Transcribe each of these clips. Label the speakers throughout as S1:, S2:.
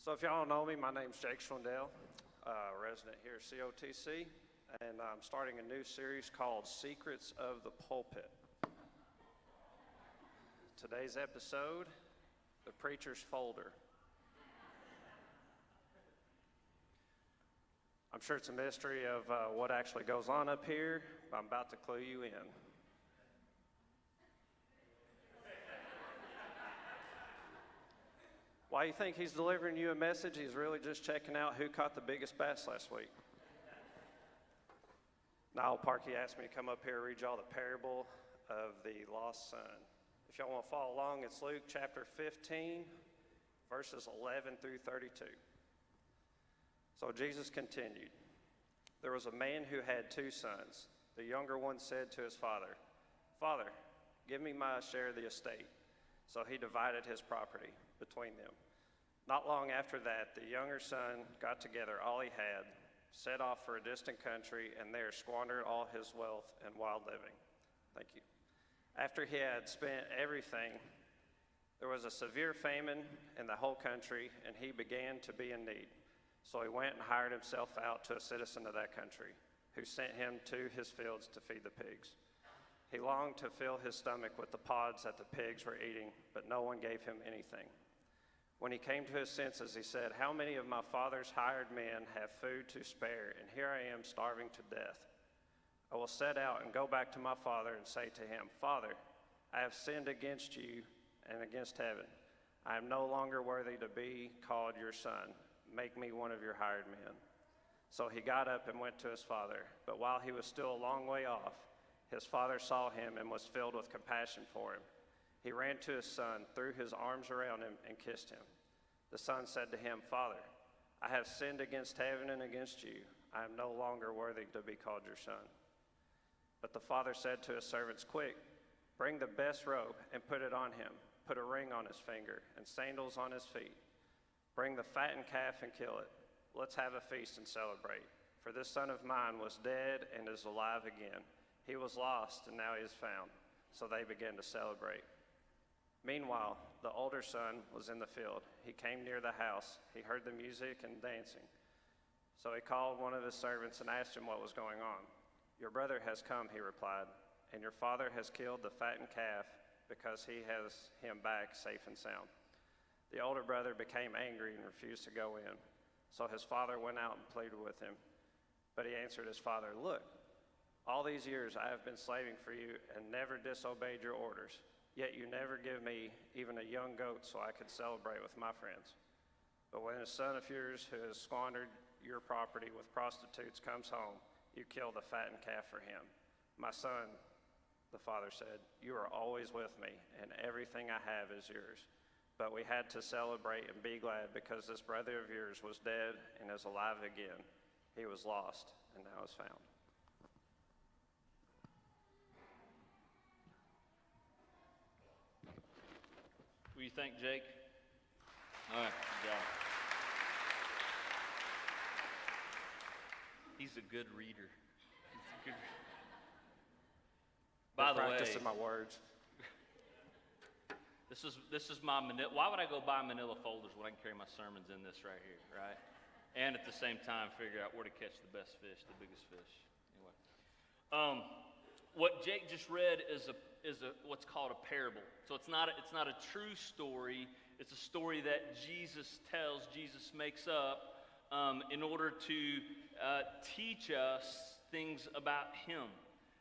S1: So if y'all don't know me, my name's Jake Schwindel, resident here at COTC, and I'm starting a new series called Secrets of the Pulpit. Today's episode, The Preacher's Folder. I'm sure it's a mystery of what actually goes on up here, but I'm about to clue you in. Why you think he's delivering you a message? He's really just checking out who caught the biggest bass last week. John Parkey asked me to come up here and read y'all the parable of the lost son. If y'all want to follow along, it's Luke chapter 15, verses 11 through 32. So Jesus continued, "There was a man who had 2 sons. The younger one said to his father, 'Father, give me my share of the estate.' So he divided his property between them. Not long after that, the younger son got together all he had, set off for a distant country, and there squandered all his wealth in wild living." Thank you. After he had spent everything, there was a severe famine in the whole country, and he began to be in need. So he went and hired himself out to a citizen of that country, who sent him to his fields to feed the pigs. He longed to fill his stomach with the pods that the pigs were eating, but no one gave him anything. When he came to his senses, he said, 'How many of my father's hired men have food to spare, and here I am starving to death? I will set out and go back to my father and say to him, Father, I have sinned against you and against heaven. I am no longer worthy to be called your son. Make me one of your hired men.' So he got up and went to his father. But while he was still a long way off, his father saw him and was filled with compassion for him. He ran to his son, threw his arms around him, and kissed him. The son said to him, 'Father, I have sinned against heaven and against you. I am no longer worthy to be called your son.' But the father said to his servants, 'Quick, bring the best robe and put it on him. Put a ring on his finger and sandals on his feet. Bring the fattened calf and kill it. Let's have a feast and celebrate. For this son of mine was dead and is alive again. He was lost and now he is found.' So they began to celebrate. Meanwhile, the older son was in the field. He came near the house. He heard the music and dancing. So he called one of his servants and asked him what was going on. 'Your brother has come,' he replied, 'and your father has killed the fattened calf because he has him back safe and sound.' The older brother became angry and refused to go in. So his father went out and pleaded with him. But he answered his father, 'Look, all these years I have been slaving for you and never disobeyed your orders. Yet you never give me even a young goat so I could celebrate with my friends. But when a son of yours who has squandered your property with prostitutes comes home, you kill the fattened calf for him.' 'My son,' the father said, 'you are always with me, and everything I have is yours. But we had to celebrate and be glad because this brother of yours was dead and is alive again. He was lost and now is found.'"
S2: What do you think, Jake? All right, good job. He's a good reader. By the way,
S1: practicing my words.
S2: This is my manila. Why would I go buy manila folders when I can carry my sermons in this right here, right? And at the same time, figure out where to catch the best fish, the biggest fish. Anyway, what Jake just read is what's called a parable. So it's not a true story. It's a story that Jesus tells, Jesus makes up in order to teach us things about Him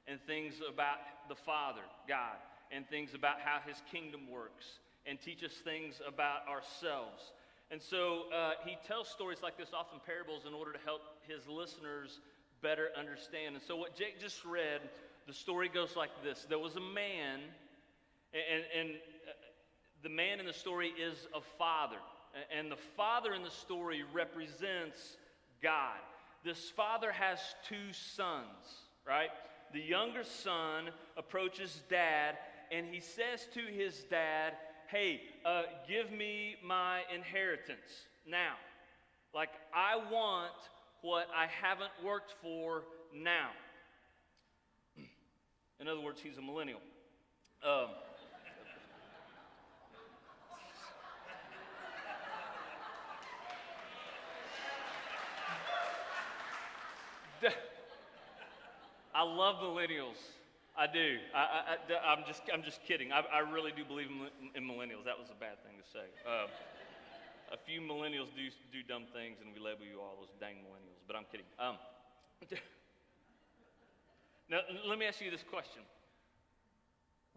S2: and things about the Father, God, and things about how His kingdom works, and teach us things about ourselves. And so he tells stories like this, often parables, in order to help his listeners better understand. And so what Jake just read, the story goes like this. There was a man, and the man in the story is a father. And the father in the story represents God. This father has 2 sons, right? The younger son approaches dad, and he says to his dad, "Hey, give me my inheritance now. Like, I want what I haven't worked for now." In other words, he's a millennial. love millennials. I do. I'm just kidding. I really do believe in millennials. That was a bad thing to say. A few millennials do dumb things, and we label you all those dang millennials. But I'm kidding. Now, let me ask you this question.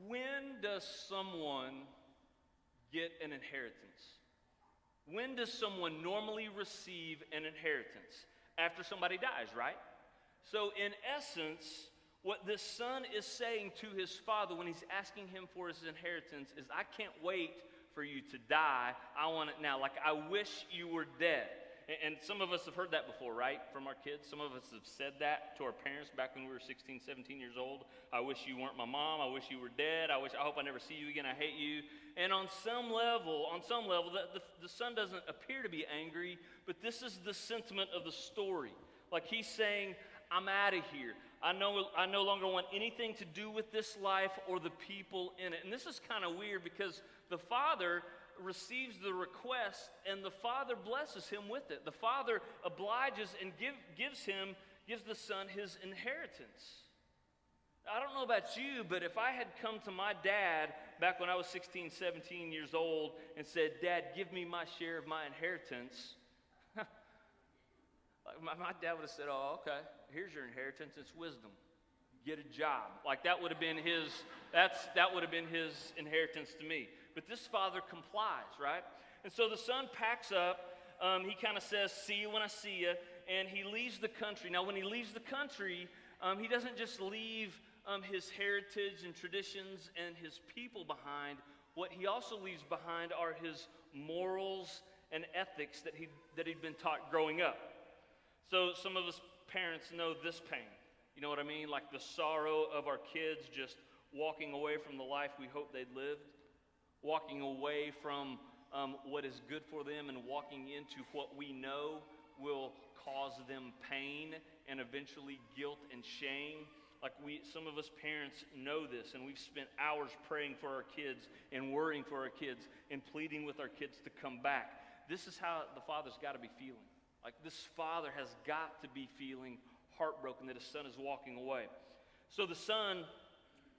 S2: When does someone get an inheritance? When does someone normally receive an inheritance? After somebody dies, right? So in essence, what this son is saying to his father when he's asking him for his inheritance is, I can't wait for you to die. I want it now. Like, I wish you were dead. And some of us have heard that before, right? From our kids. Some of us have said that to our parents back when we were 16, 17 years old. I wish you weren't my mom. I wish you were dead. I hope I never see you again. I hate you. And on some level, the son doesn't appear to be angry, but this is the sentiment of the story. Like, he's saying, I'm out of here. I no longer want anything to do with this life or the people in it. And this is kind of weird because the father receives the request and the father blesses him with it. The father obliges and gives the son his inheritance. I don't know about you, but if I had come to my dad back when I was 16, 17 years old and said, Dad, give me my share of my inheritance, my dad would have said, oh, okay, here's your inheritance, it's wisdom. Get a job. Like, that would have been his inheritance to me. But this father complies, right? And so the son packs up. He kind of says, see you when I see you. And he leaves the country. Now, when he leaves the country, he doesn't just leave his heritage and traditions and his people behind. What he also leaves behind are his morals and ethics that he'd been taught growing up. So some of us parents know this pain. You know what I mean? Like the sorrow of our kids just walking away from the life we hope they'd lived, walking away from what is good for them and walking into what we know will cause them pain and eventually guilt and shame. Like some of us parents know this, and we've spent hours praying for our kids and worrying for our kids and pleading with our kids to come back. This is how the father's got to be feeling. Like, this father has got to be feeling heartbroken that his son is walking away. So the son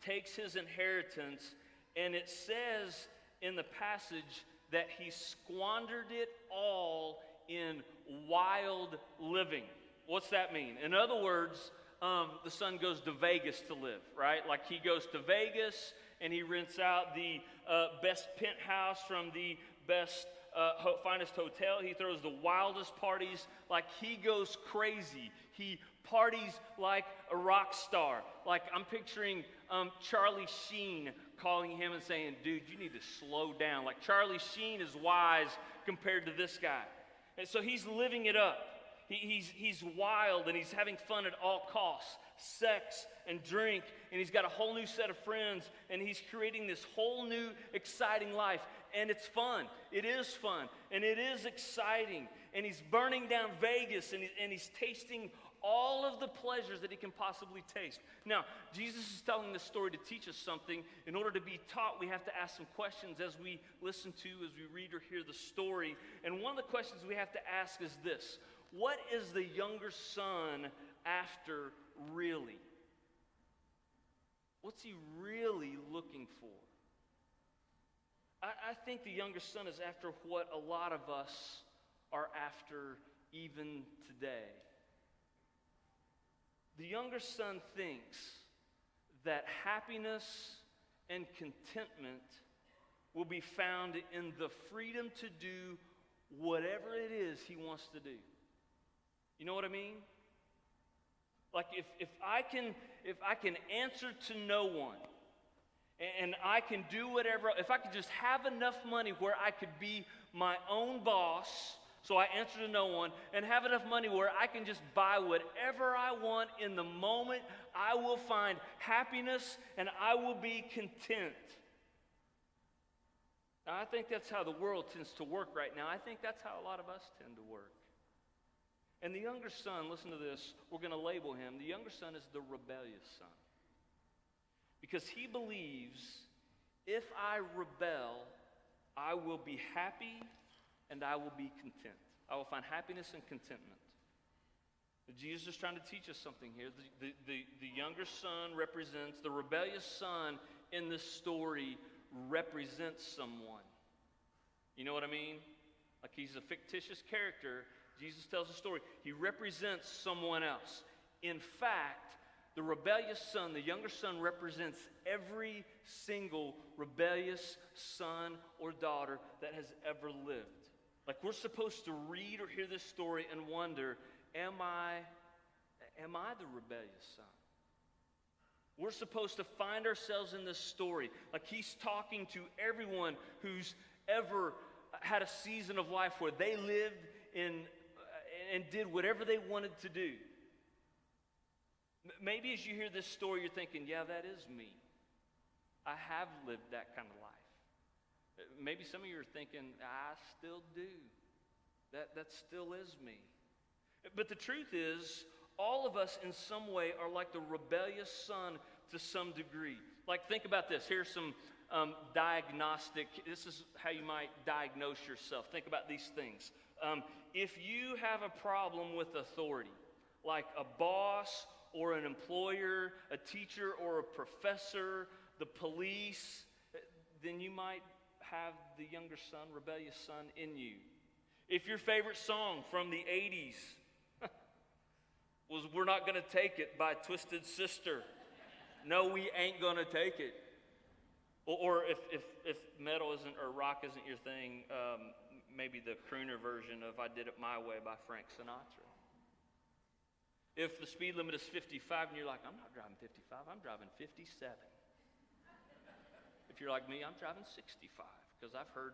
S2: takes his inheritance, and it says in the passage that he squandered it all in wild living. What's that mean? In other words, the son goes to Vegas to live, right? Like, he goes to Vegas and he rents out the best penthouse from the best finest hotel. He throws the wildest parties. Like, he goes crazy. He parties like a rock star. Like, I'm picturing Charlie Sheen calling him and saying, dude, you need to slow down. Like, Charlie Sheen is wise compared to this guy. And so he's living it up. He's wild, and he's having fun at all costs. Sex and drink, and he's got a whole new set of friends, and he's creating this whole new exciting life. And it's fun. It is fun, and it is exciting. And he's burning down Vegas, and he's tasting all of the pleasures that he can possibly taste. Now, Jesus is telling this story to teach us something. In order to be taught, we have to ask some questions as we listen to, as we read or hear the story. And one of the questions we have to ask is this: what is the younger son after really? What's he really looking for? I think the younger son is after what a lot of us are after even today. The younger son thinks that happiness and contentment will be found in the freedom to do whatever it is he wants to do. You know what I mean? Like, if I can answer to no one, and I can do whatever, if I could just have enough money where I could be my own boss, so I answer to no one, and have enough money where I can just buy whatever I want in the moment, I will find happiness and I will be content. Now, I think that's how the world tends to work right now. I think that's how a lot of us tend to work. And the younger son, listen to this, we're going to label him, the younger son is the rebellious son. Because he believes, if I rebel, I will be happy and I will be content. I will find happiness and contentment. Jesus is trying to teach us something here. The younger son represents, the rebellious son in this story represents someone. You know what I mean? Like he's a fictitious character. Jesus tells a story. He represents someone else. In fact, the rebellious son, the younger son, represents every single rebellious son or daughter that has ever lived. Like we're supposed to read or hear this story and wonder, am I the rebellious son? We're supposed to find ourselves in this story. Like he's talking to everyone who's ever had a season of life where they lived in and did whatever they wanted to do. Maybe as you hear this story, you're thinking, yeah, that is me. I have lived that kind of life. Maybe some of you are thinking, I still do. That still is me. But the truth is, all of us in some way are like the rebellious son to some degree. Like think about this. Here's some this is how you might diagnose yourself. Think about these things. If you have a problem with authority, like a boss or an employer, a teacher or a professor, the police, then you might have the younger son, rebellious son in you. If your favorite song from the 80s was We're Not Gonna Take It by Twisted Sister, no, we ain't gonna take it. Or if metal isn't, or rock isn't your thing, maybe the crooner version of I Did It My Way by Frank Sinatra. If the speed limit is 55 and you're like, I'm not driving 55, I'm driving 57. If you're like me, I'm driving 65, because I've heard.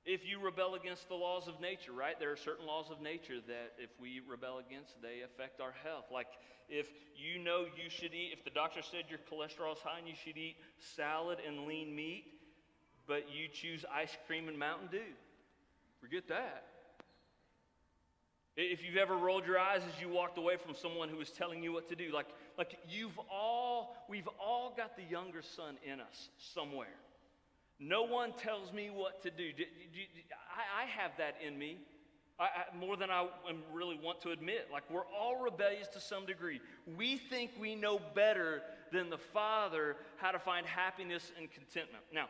S2: If you rebel against the laws of nature, right? There are certain laws of nature that if we rebel against, they affect our health. Like if you know you should eat, if the doctor said your cholesterol is high and you should eat salad and lean meat, but you choose ice cream and Mountain Dew, forget that. If you've ever rolled your eyes as you walked away from someone who was telling you what to do, like we've all got the younger son in us somewhere. No one tells me what to do. I have that in me, more than I really want to admit. Like we're all rebellious to some degree. We think we know better than the Father how to find happiness and contentment. Now,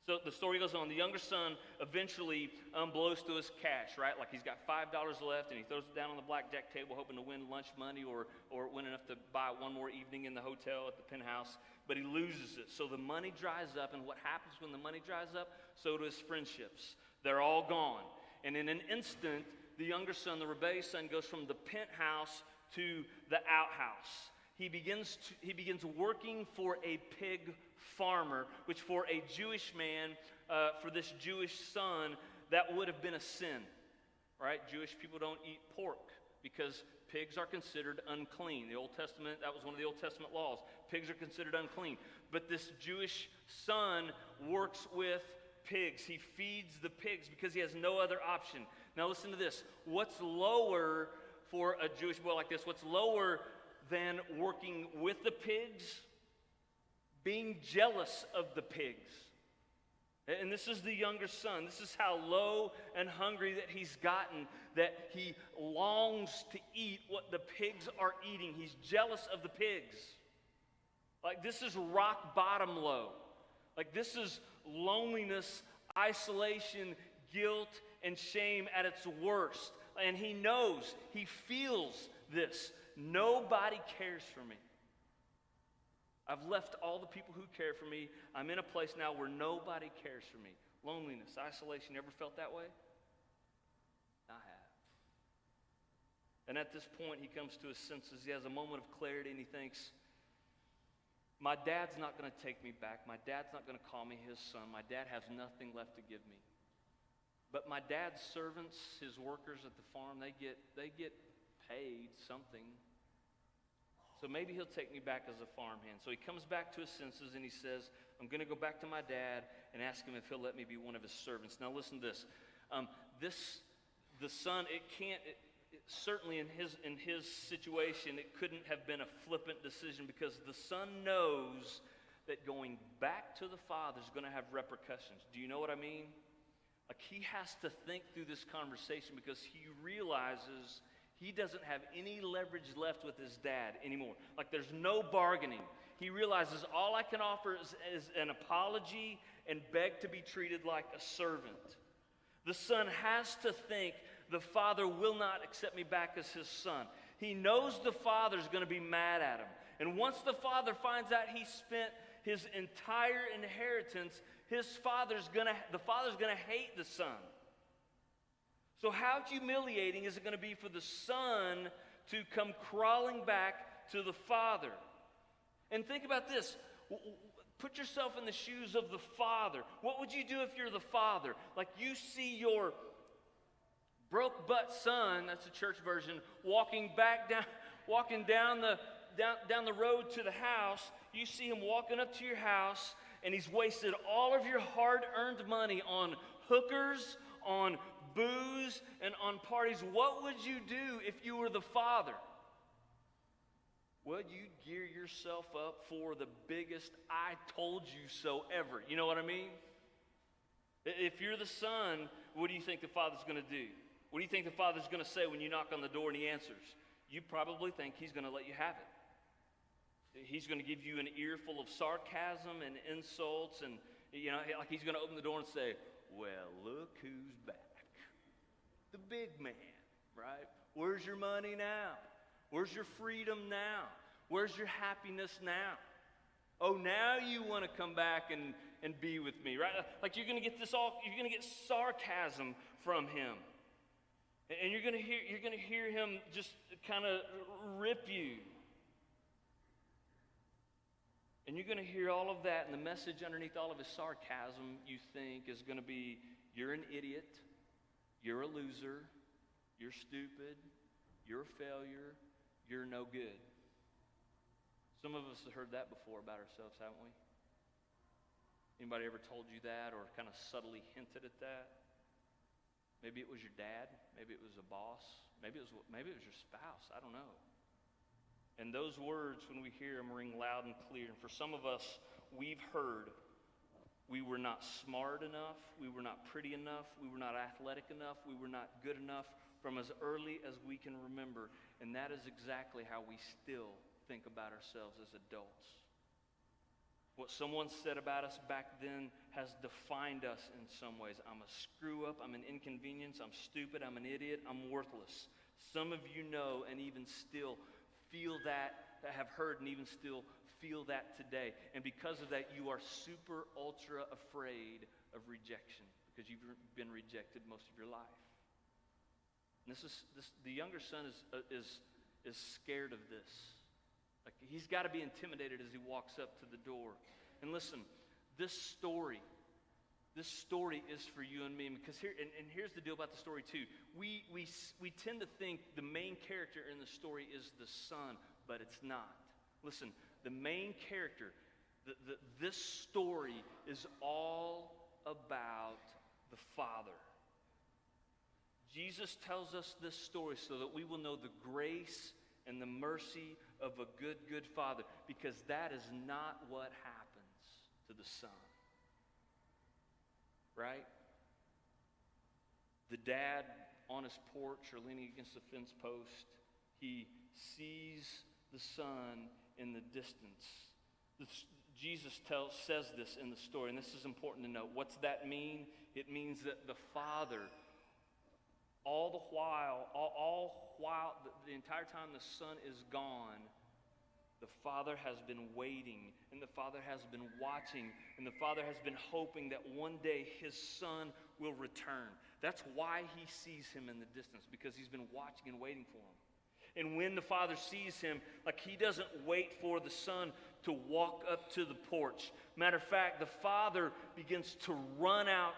S2: so the story goes on. The younger son eventually blows through his cash, right? Like he's got $5 left and he throws it down on the blackjack table hoping to win lunch money or win enough to buy one more evening in the hotel at the penthouse. But he loses it. So the money dries up, and what happens when the money dries up? So do his friendships. They're all gone. And in an instant, the younger son, the rebellious son, goes from the penthouse to the outhouse. He begins working for a pig farmer, which for a Jewish man, for this Jewish son, that would have been a sin, right? Jewish people don't eat pork because pigs are considered unclean. The Old Testament, that was one of the Old Testament laws. Pigs are considered unclean. But this Jewish son works with pigs. He feeds the pigs because he has no other option. Now listen to this. What's lower for a Jewish boy like this? What's lower than working with the pigs? Being jealous of the pigs. And this is the younger son. This is how low and hungry that he's gotten, that he longs to eat what the pigs are eating. He's jealous of the pigs. Like this is rock bottom low. Like this is loneliness, isolation, guilt, and shame at its worst. And he knows, he feels this. Nobody cares for me. I've left all the people who care for me. I'm in a place now where nobody cares for me. Loneliness, isolation, ever felt that way? I have. And at this point, he comes to his senses. He has a moment of clarity and he thinks, my dad's not going to take me back. My dad's not going to call me his son. My dad has nothing left to give me. But my dad's servants, his workers at the farm, they get paid something. So maybe he'll take me back as a farmhand. So he comes back to his senses and he says, I'm going to go back to my dad and ask him if he'll let me be one of his servants. Now listen to this. The son, certainly in his situation, it couldn't have been a flippant decision because the son knows that going back to the father is going to have repercussions. Do you know what I mean? Like he has to think through this conversation because he realizes he doesn't have any leverage left with his dad anymore. Like there's no bargaining. He realizes all I can offer is an apology and beg to be treated like a servant. The son has to think the father will not accept me back as his son. He knows the father's going to be mad at him. And once the father finds out he spent his entire inheritance, the father's going to hate the son. So how humiliating is it going to be for the son to come crawling back to the father? And think about this. Put yourself in the shoes of the father. What would you do if you're the father? Like you see your broke butt son, that's the church version, walking down the road to the house. You see him walking up to your house, and he's wasted all of your hard-earned money on hookers, on booze, and on parties. What would you do if you were the father? Well, you'd gear yourself up for the biggest I told you so ever. You know what I mean? If you're the son, what do you think the father's going to do? What do you think the father's going to say when you knock on the door and he answers? You probably think he's going to let you have it. He's going to give you an earful of sarcasm and insults, and like he's going to open the door and say, "Well, look who's back. The big man, right? Where's your money now? Where's your freedom now? Where's your happiness now? Oh, now you want to come back and be with me, right?" Like you're going to get sarcasm from him. And you're going to hear him just kind of rip you. And you're going to hear all of that, and the message underneath all of his sarcasm, you think, is going to be, you're an idiot, you're a loser, you're stupid, you're a failure, you're no good. Some of us have heard that before about ourselves, haven't we? Anybody ever told you that or kind of subtly hinted at that? Maybe it was your dad, maybe it was a boss, maybe it was your spouse, I don't know. And those words, when we hear them, ring loud and clear. And for some of us, we've heard we were not smart enough, we were not pretty enough, we were not athletic enough, we were not good enough from as early as we can remember. And that is exactly how we still think about ourselves as adults. What someone said about us back then has defined us in some ways. I'm a screw up, I'm an inconvenience, I'm stupid, I'm an idiot, I'm worthless. Some of you know and even still feel that, have heard and even still feel that today. And because of that, you are super ultra afraid of rejection because you've been rejected most of your life. And the younger son is scared of this. Like he's got to be intimidated as he walks up to the door. And listen, this story is for you and me. Because here's the deal about the story too. We tend to think the main character in the story is the son, but it's not. Listen, the main character, this story is all about the Father. Jesus tells us this story so that we will know the grace and the mercy of a good, good Father, because that is not what happens to the Son. Right? The dad on his porch or leaning against the fence post, he sees the Son in the distance. Jesus says this in the story, and this is important to note. What's that mean? It means that the Father, all the while, the entire time the Son is gone, the Father has been waiting, and the Father has been watching, and the Father has been hoping that one day His Son will return. That's why He sees Him in the distance, because He's been watching and waiting for Him. And when the Father sees Him, like He doesn't wait for the Son to walk up to the porch. Matter of fact, the Father begins to run out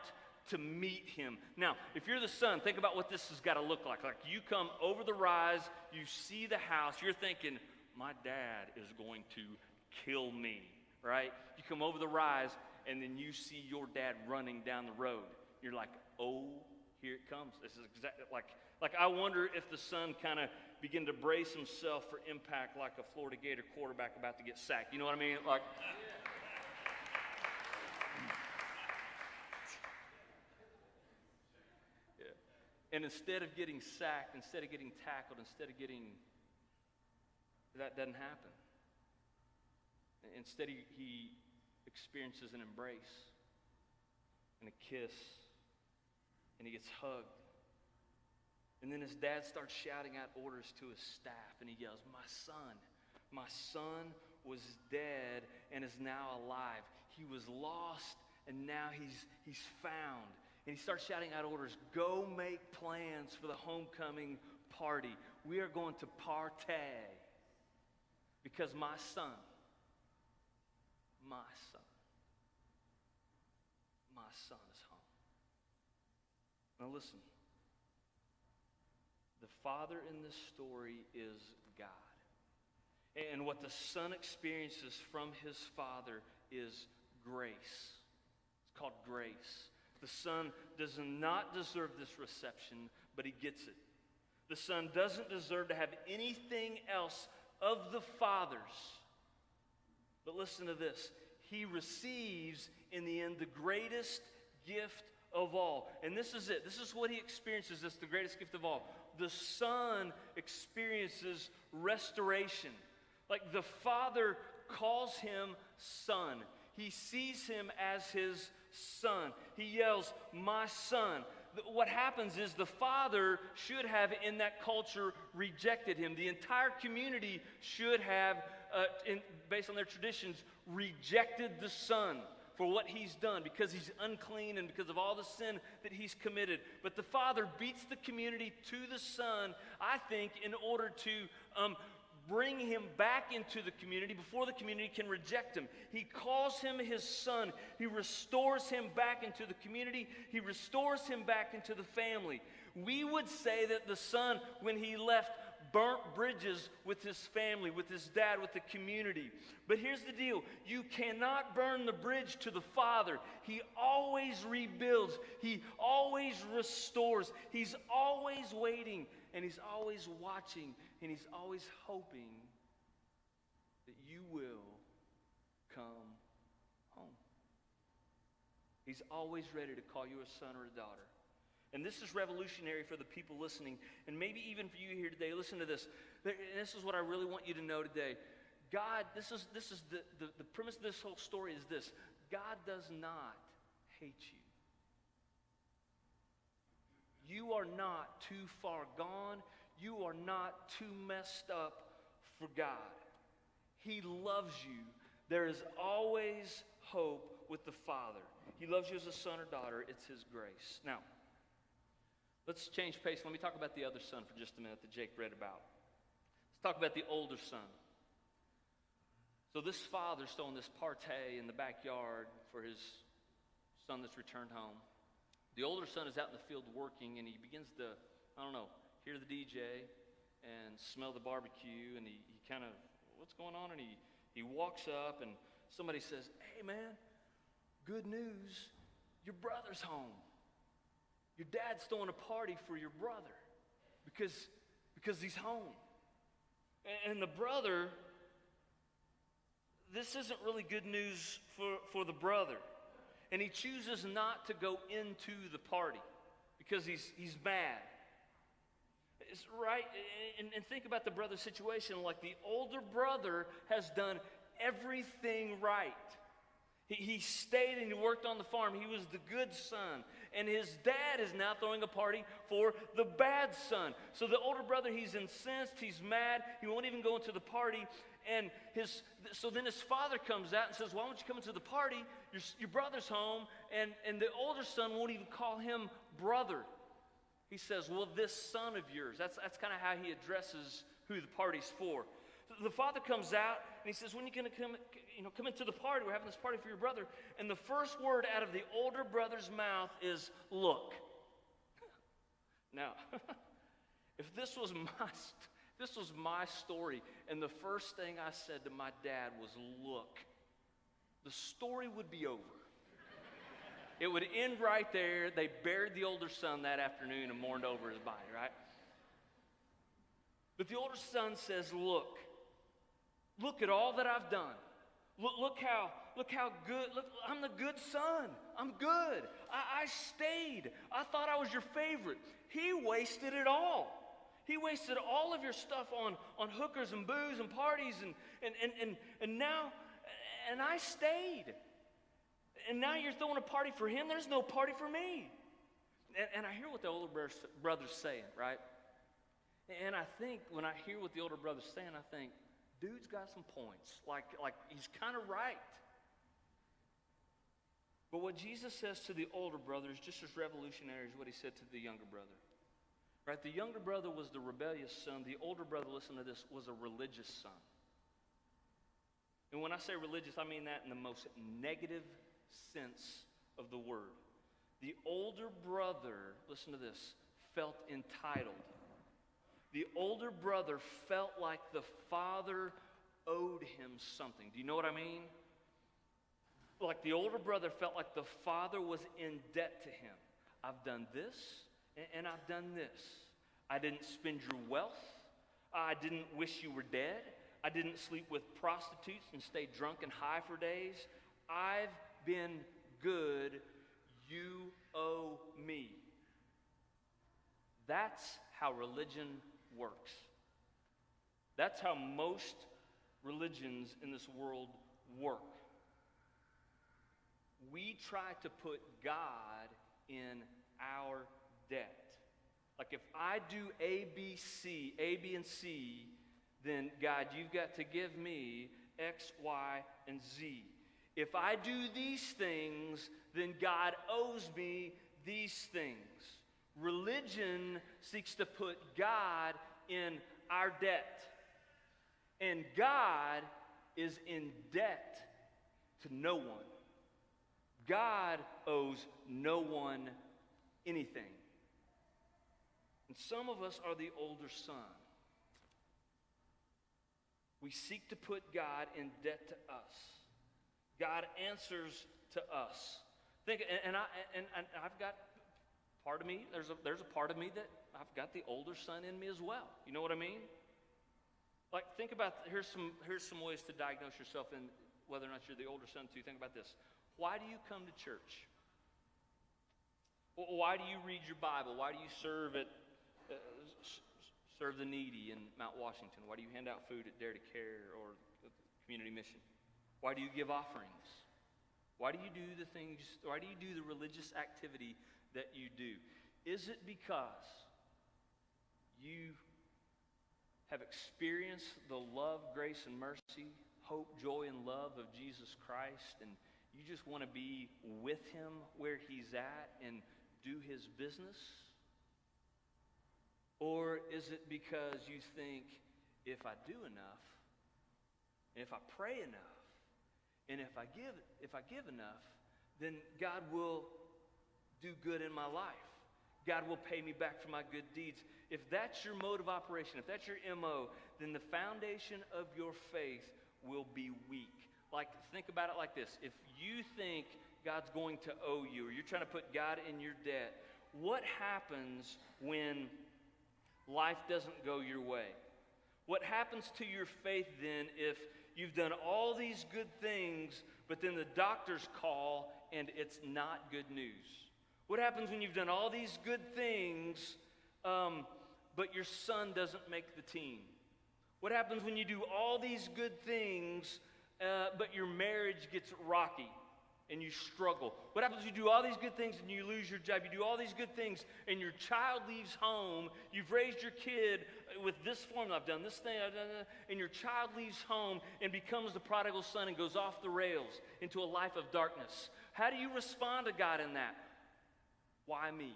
S2: to meet Him. Now, if you're the Son, think about what this has got to look like. Like you come over the rise, you see the house, you're thinking, my dad is going to kill me, right? You come over the rise, and then you see your dad running down the road. You're like, oh, here it comes. This is exactly like I wonder if the Son kind of began to brace himself for impact like a Florida Gator quarterback about to get sacked. You know what I mean? Like, And instead of getting sacked, instead of getting tackled, that doesn't happen. Instead, he experiences an embrace and a kiss, and he gets hugged. And then his dad starts shouting out orders to his staff, and he yells, my son was dead and is now alive. He was lost, and now he's found. And he starts shouting out orders, go make plans for the homecoming party. We are going to partay because my son is home. Now listen, the father in this story is God. And what the son experiences from his father is grace. It's called grace. The son does not deserve this reception, but he gets it. The son doesn't deserve to have anything else of the father's. But listen to this. He receives, in the end, the greatest gift of all. And this is it. This is what he experiences. This is the greatest gift of all. The son experiences restoration. Like the father calls him son. He sees him as his son. He yells, my son. What happens is the father should have, in that culture, rejected him. The entire community should have, based on their traditions, rejected the son for what he's done because he's unclean and because of all the sin that he's committed. But the father beats the community to the son, I think, in order to bring him back into the community before the community can reject him. He calls him his son. He restores him back into the community. He restores him back into the family. We would say that the son, when he left, burnt bridges with his family, with his dad, with the community. But here's the deal. You cannot burn the bridge to the Father. He always rebuilds. He always restores. He's always waiting, and he's always watching, and he's always hoping that you will come home. He's always ready to call you a son or a daughter. And this is revolutionary for the people listening, and maybe even for you here today. Listen to this. This is what I really want you to know today. God, this is the premise of this whole story is this. God does not hate you. You are not too far gone. You are not too messed up for God. He loves you. There is always hope with the Father. He loves you as a son or daughter. It's His grace. Now, let's change pace. Let me talk about the other son for just a minute that Jake read about. Let's talk about the older son. So this father's throwing this party in the backyard for his son that's returned home. The older son is out in the field working, and he begins to, hear the DJ and smell the barbecue, and he kind of, what's going on? And he walks up, and somebody says, hey, man, good news, your brother's home. Your dad's throwing a party for your brother because he's home. And the brother, this isn't really good news for the brother. And he chooses not to go into the party because he's mad. It's right. And think about the brother's situation. Like the older brother has done everything right. He stayed and he worked on the farm. He was the good son. And his dad is now throwing a party for the bad son. So the older brother, he's incensed, he's mad, he won't even go into the party. And so then his father comes out and says, why don't you come into the party? Your brother's home. And the older son won't even call him brother. He says, well, this son of yours. That's kind of how he addresses who the party's for. The father comes out and he says, when are you going to come into the party? We're having this party for your brother. And the first word out of the older brother's mouth is, look. Now, if this was my story, and the first thing I said to my dad was, look, the story would be over. It would end right there. They buried the older son that afternoon and mourned over his body, right? But the older son says, look at all that I've done. Look how good, I'm the good son. I'm good. I stayed. I thought I was your favorite. He wasted it all. He wasted all of your stuff on hookers and booze and parties and now, and I stayed. And now you're throwing a party for him. There's no party for me. And I hear what the older brother's saying, right? And I think when I hear what the older brother's saying, I think, dude's got some points. Like he's kind of right. But what Jesus says to the older brother is just as revolutionary as what he said to the younger brother. Right? The younger brother was the rebellious son. The older brother, listen to this, was a religious son. And when I say religious, I mean that in the most negative sense of the word. The older brother, listen to this, felt entitled. The older brother felt like the father owed him something. Do you know what I mean? Like the older brother felt like the father was in debt to him. I've done this and I've done this. I didn't spend your wealth. I didn't wish you were dead. I didn't sleep with prostitutes and stay drunk and high for days. I've been good. You owe me. That's how religion works. That's how most religions in this world work. We try to put God in our debt. Like if I do A, B, and C, then God, you've got to give me X, Y, and Z. If I do these things, then God owes me these things. Religion seeks to put God in our debt. And God is in debt to no one. God owes no one anything. And some of us are the older son. We seek to put God in debt to us. God answers to us. Think, and I've got part of me. There's a part of me that I've got the older son in me as well. You know what I mean? Like think about here's some ways to diagnose yourself in whether or not you're the older son too. Think about this. Why do you come to church? Why do you read your Bible? Why do you serve the needy in Mount Washington? Why do you hand out food at Dare to Care or Community Mission? Why do you give offerings? Why do you do the things? Why do you do the religious activity that you do? Is it because you have experienced the love, grace, and mercy, hope, joy, and love of Jesus Christ, and you just want to be with him where he's at and do his business? Or is it because you think, if I do enough, and if I pray enough, and if I give enough, then God will do good in my life. God will pay me back for my good deeds. If that's your mode of operation, if that's your MO, then the foundation of your faith will be weak. Like, think about it like this. If you think God's going to owe you, or you're trying to put God in your debt, what happens when life doesn't go your way? What happens to your faith then if you've done all these good things, but then the doctors call and it's not good news? What happens when you've done all these good things, but your son doesn't make the team? What happens when you do all these good things, but your marriage gets rocky and you struggle? What happens when you do all these good things and you lose your job? You do all these good things and your child leaves home. You've raised your kid with this formula. I've done this thing, I've done that. And your child leaves home and becomes the prodigal son and goes off the rails into a life of darkness. How do you respond to God in that? Why me?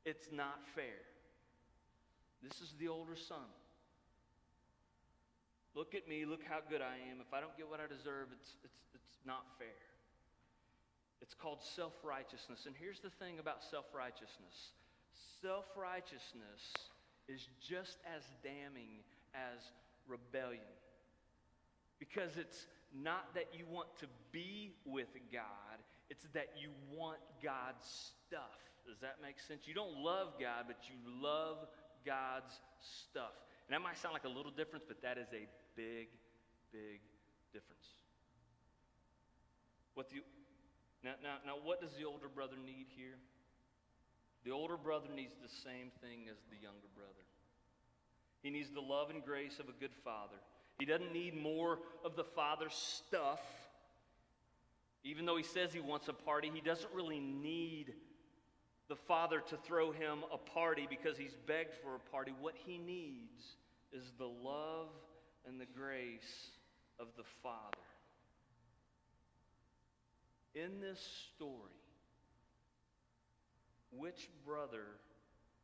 S2: It's not fair. This is the older son. Look at me, look how good I am. If I don't get what I deserve, it's not fair. It's called self-righteousness. And here's the thing about self-righteousness. Self-righteousness is just as damning as rebellion. Because it's not that you want to be with God, it's that you want God's stuff. Does that make sense? You don't love God, but you love God's stuff. And that might sound like a little difference, but that is a big, big difference. What the Now, what does the older brother need here? The older brother needs the same thing as the younger brother. He needs the love and grace of a good father. He doesn't need more of the father's stuff. Even though he says he wants a party, he doesn't really need the father to throw him a party because he's begged for a party. What he needs is the love and the grace of the father. In this story, which brother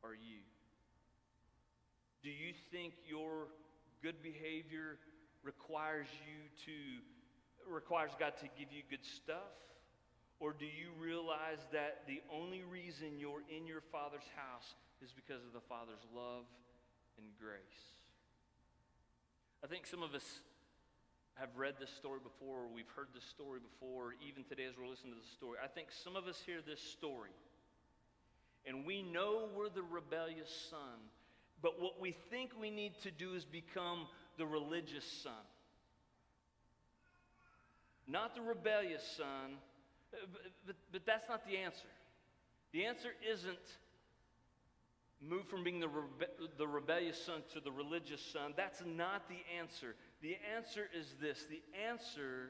S2: are you? Do you think your good behavior requires God to give you good stuff? Or do you realize that the only reason you're in your Father's house is because of the Father's love and grace? I think some of us have read this story before, or we've heard this story before, or even today as we're listening to the story. I think some of us hear this story, and we know we're the rebellious son, but what we think we need to do is become the religious son. Not the rebellious son, but that's not the answer. The answer isn't move from being the rebellious son to the religious son. That's not the answer. The answer is this. The answer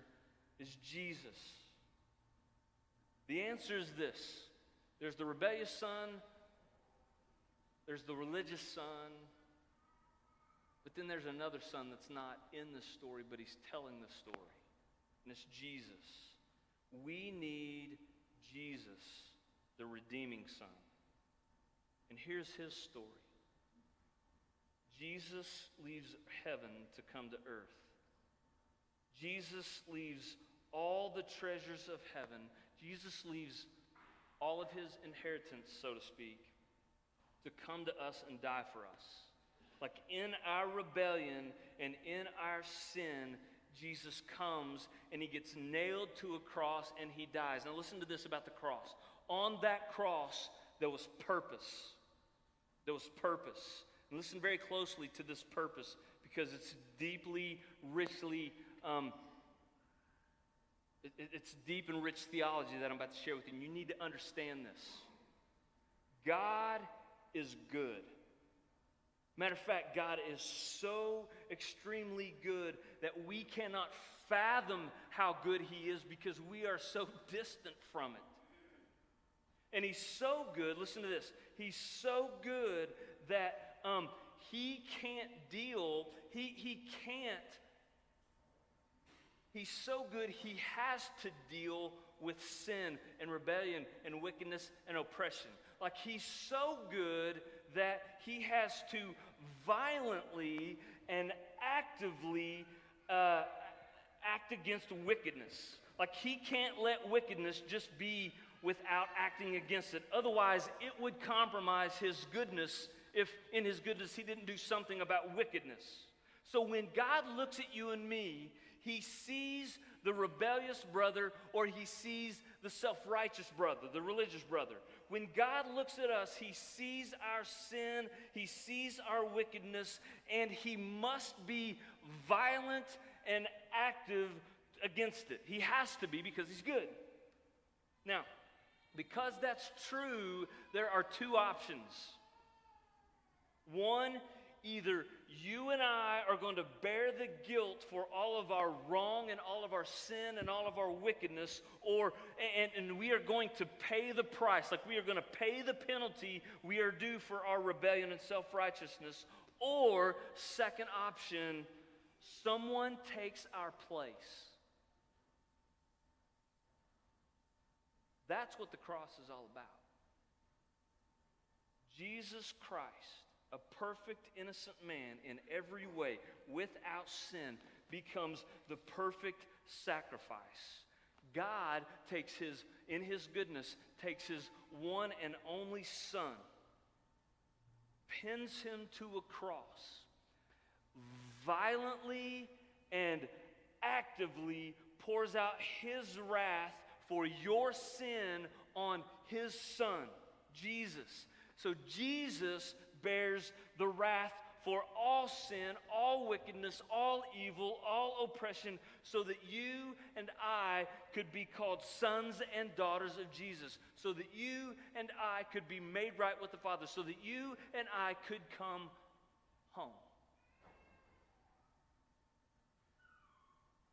S2: is Jesus. The answer is this. There's the rebellious son. There's the religious son. But then there's another son that's not in the story, but he's telling the story. And it's Jesus. We need Jesus, the redeeming son. And here's his story. Jesus leaves heaven to come to earth. Jesus leaves all the treasures of heaven. Jesus leaves all of his inheritance, so to speak, to come to us and die for us. Like in our rebellion and in our sin, Jesus comes and he gets nailed to a cross and he dies. Now listen to this about the cross. On that cross, there was purpose. There was purpose. And listen very closely to this purpose because it's deeply, richly, it's deep and rich theology that I'm about to share with you. And you need to understand this. God is good. Matter of fact, God is so extremely good that we cannot fathom how good he is because we are so distant from it. And he's so good, listen to this, he's so good that he can't deal, he's so good he has to deal with sin and rebellion and wickedness and oppression. Like he's so good that he has to violently and actively act against wickedness. Like he can't let wickedness just be without acting against it. Otherwise, it would compromise his goodness if in his goodness he didn't do something about wickedness. So when God looks at you and me, he sees the rebellious brother or he sees the self-righteous brother, the religious brother. When God looks at us, he sees our sin, he sees our wickedness, and he must be violent and active against it. He has to be because he's good. Now, because that's true, there are two options. One, either you and I are going to bear the guilt for all of our wrong and all of our sin and all of our wickedness, and we are going to pay the price, like we are going to pay the penalty we are due for our rebellion and self-righteousness. Or, second option, someone takes our place. That's what the cross is all about. Jesus Christ, a perfect, innocent man in every way, without sin, becomes the perfect sacrifice. God takes in his goodness, takes his one and only son, pins him to a cross, violently and actively pours out his wrath for your sin on his son, Jesus. So Jesus bears the wrath for all sin, all wickedness, all evil, all oppression, so that you and I could be called sons and daughters of Jesus, so that you and I could be made right with the Father, so that you and I could come home.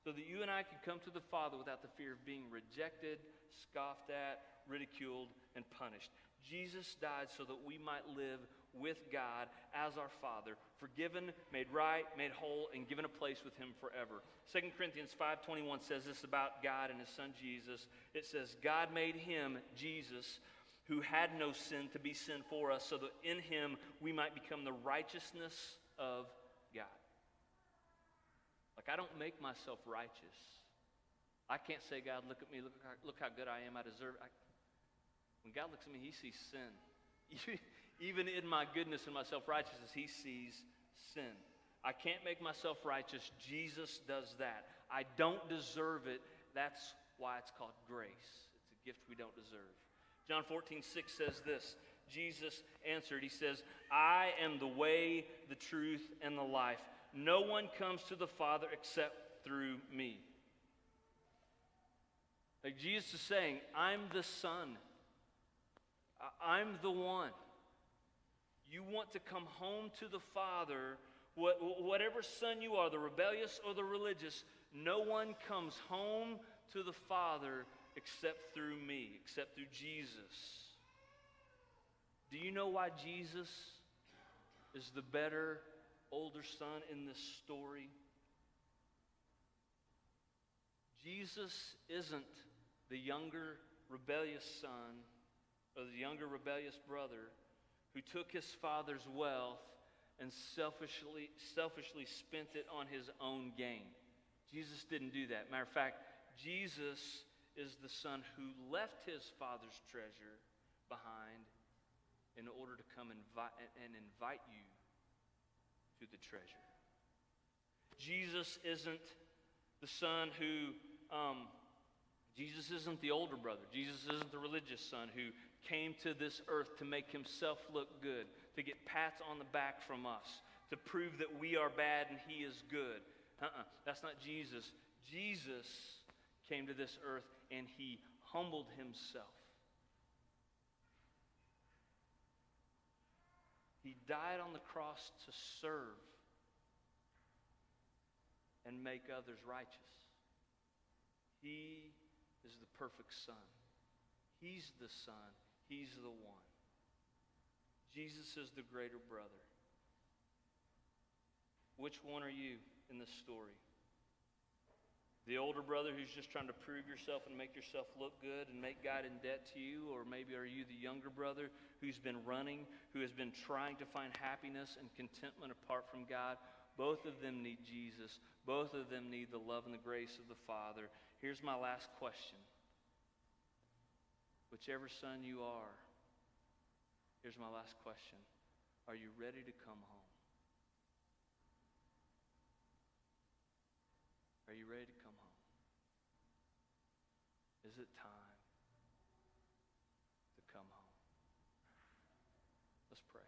S2: So that you and I could come to the Father without the fear of being rejected, scoffed at, ridiculed, and punished. Jesus died so that we might live with God as our Father, forgiven, made right, made whole, and given a place with Him forever. 2 Corinthians 5:21 says this about God and His Son Jesus. It says, God made Him, Jesus, who had no sin, to be sin for us, so that in Him we might become the righteousness of God. Like, I don't make myself righteous. I can't say, God, look at me, look how good I am, I deserve it. When God looks at me, He sees sin. Even in my goodness and my self-righteousness, He sees sin. I can't make myself righteous. Jesus does that. I don't deserve it. That's why it's called grace. It's a gift we don't deserve. John 14:6 says this. Jesus answered, He says, I am the way, the truth, and the life. No one comes to the Father except through me. Like Jesus is saying, I'm the Son. I'm the one. You want to come home to the Father, whatever son you are, the rebellious or the religious, no one comes home to the Father except through me, except through Jesus. Do you know why Jesus is the better, older son in this story? Jesus isn't the younger, rebellious son or the younger, rebellious brother who took his father's wealth and selfishly spent it on his own gain. Jesus didn't do that. Matter of fact, Jesus is the son who left his father's treasure behind in order to come invite you to the treasure. Jesus isn't the son who, Jesus isn't the older brother. Jesus isn't the religious son who came to this earth to make himself look good, to get pats on the back from us, to prove that we are bad and he is good. That's not Jesus. Jesus came to this earth and he humbled himself. He died on the cross to serve and make others righteous. He is the perfect son. He's the son. He's the one. Jesus is the greater brother. Which one are you in this story? The older brother who's just trying to prove yourself and make yourself look good and make God in debt to you? Or maybe are you the younger brother who's been running, who has been trying to find happiness and contentment apart from God? Both of them need Jesus. Both of them need the love and the grace of the Father. Here's my last question. Whichever son you are, here's my last question. Are you ready to come home? Are you ready to come home? Is it time to come home? Let's pray.